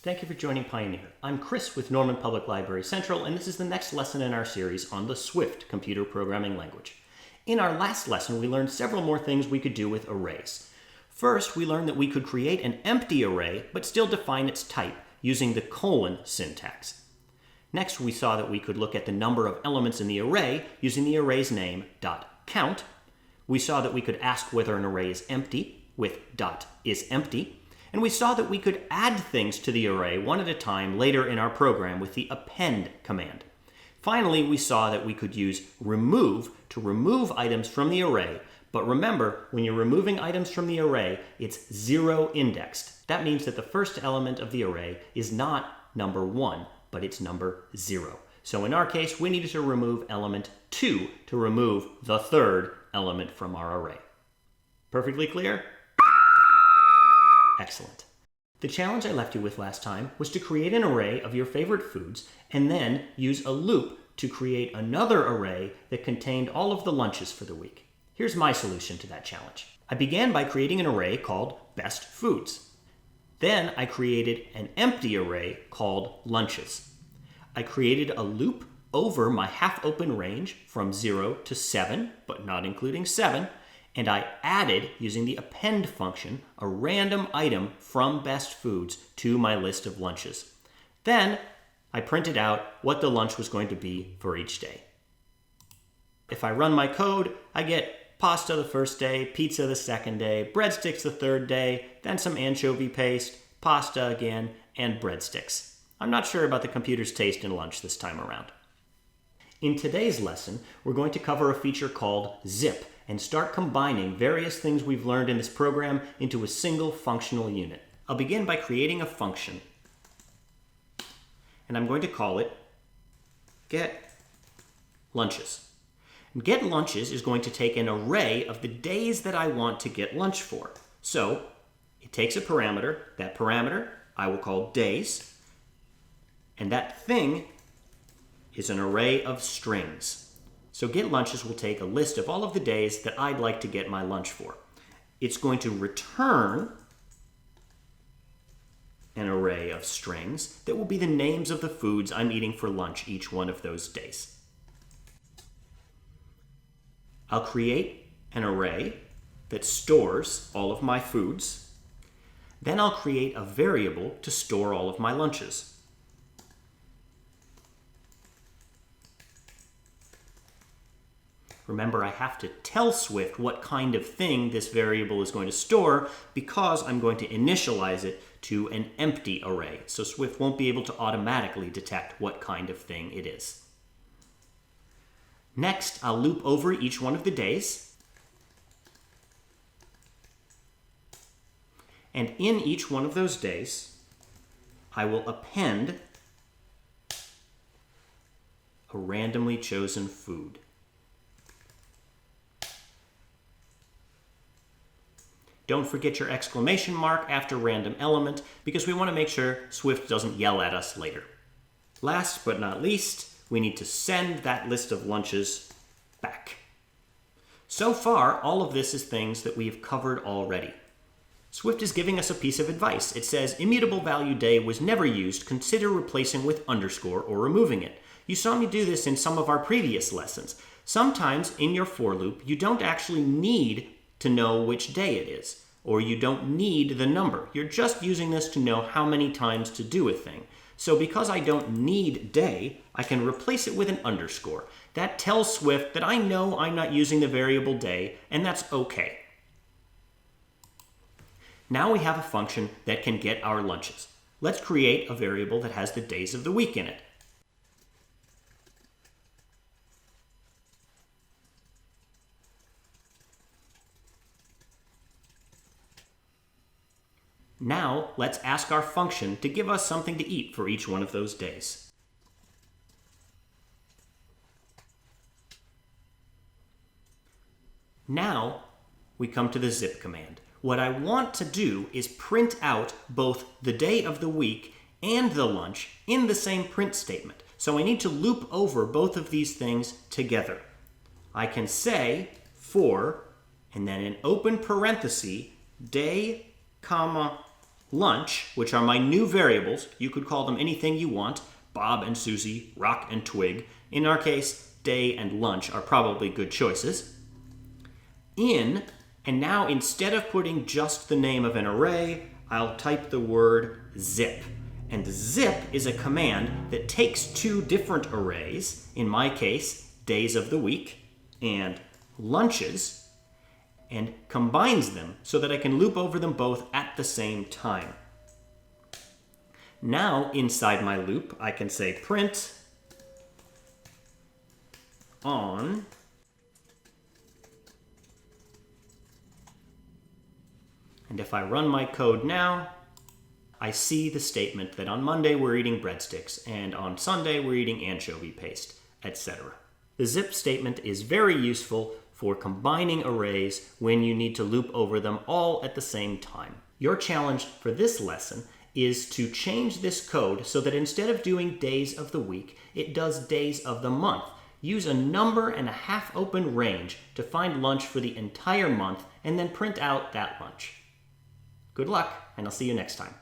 Thank you for joining Pioneer. I'm Chris with Norman Public Library Central, and this is the next lesson in our series on the Swift computer programming language. In our last lesson, we learned several more things we could do with arrays. First, we learned that we could create an empty array, but still define its type using the colon syntax. Next, we saw that we could look at the number of elements in the array using the array's name .count. We saw that we could ask whether an array is empty with .isEmpty. And we saw that we could add things to the array one at a time later in our program with the append command. Finally, we saw that we could use remove to remove items from the array. But remember, when you're removing items from the array, it's zero indexed. That means that the first element of the array is not number 1, but it's number 0. So in our case, we needed to remove element 2 to remove the third element from our array. Perfectly clear? Excellent. The challenge I left you with last time was to create an array of your favorite foods and then use a loop to create another array that contained all of the lunches for the week. Here's my solution to that challenge. I began by creating an array called best foods. Then I created an empty array called lunches. I created a loop over my half-open range from 0 to 7, but not including 7, and I added, using the append function, a random item from best foods to my list of lunches. Then I printed out what the lunch was going to be for each day. If I run my code, I get pasta the first day, pizza the second day, breadsticks the third day, then some anchovy paste, pasta again, and breadsticks. I'm not sure about the computer's taste in lunch this time around. In today's lesson, we're going to cover a feature called zip, and start combining various things we've learned in this program into a single functional unit. I'll begin by creating a function, and I'm going to call it getLunches. And getLunches is going to take an array of the days that I want to get lunch for. So it takes a parameter. That parameter I will call days, and that thing is an array of strings. So getLunches will take a list of all of the days that I'd like to get my lunch for. It's going to return an array of strings that will be the names of the foods I'm eating for lunch each one of those days. I'll create an array that stores all of my foods. Then I'll create a variable to store all of my lunches. Remember, I have to tell Swift what kind of thing this variable is going to store because I'm going to initialize it to an empty array. So Swift won't be able to automatically detect what kind of thing it is. Next, I'll loop over each one of the days. And in each one of those days, I will append a randomly chosen food. Don't forget your exclamation mark after random element because we want to make sure Swift doesn't yell at us later. Last but not least, we need to send that list of lunches back. So far, all of this is things that we've covered already. Swift is giving us a piece of advice. It says, immutable value day was never used. Consider replacing with underscore or removing it. You saw me do this in some of our previous lessons. Sometimes in your for loop, you don't actually need to know which day it is, or you don't need the number. You're just using this to know how many times to do a thing. So because I don't need day, I can replace it with an underscore. That tells Swift that I know I'm not using the variable day, and that's okay. Now we have a function that can get our lunches. Let's create a variable that has the days of the week in it. Now, let's ask our function to give us something to eat for each one of those days. Now, we come to the zip command. What I want to do is print out both the day of the week and the lunch in the same print statement. So I need to loop over both of these things together. I can say for, and then in open parenthesis, day, comma, lunch, which are my new variables. You could call them anything you want. Bob and Susie, Rock and Twig. In our case, day and lunch are probably good choices. In, and now instead of putting just the name of an array, I'll type the word zip. And zip is a command that takes two different arrays, in my case, days of the week and lunches, and combines them so that I can loop over them both at the same time. Now, inside my loop, I can say print on and if I run my code now, I see the statement that on Monday we're eating breadsticks and on Sunday we're eating anchovy paste, etc. The zip statement is very useful for combining arrays when you need to loop over them all at the same time. Your challenge for this lesson is to change this code so that instead of doing days of the week, it does days of the month. Use a number and a half open range to find lunch for the entire month and then print out that lunch. Good luck, and I'll see you next time.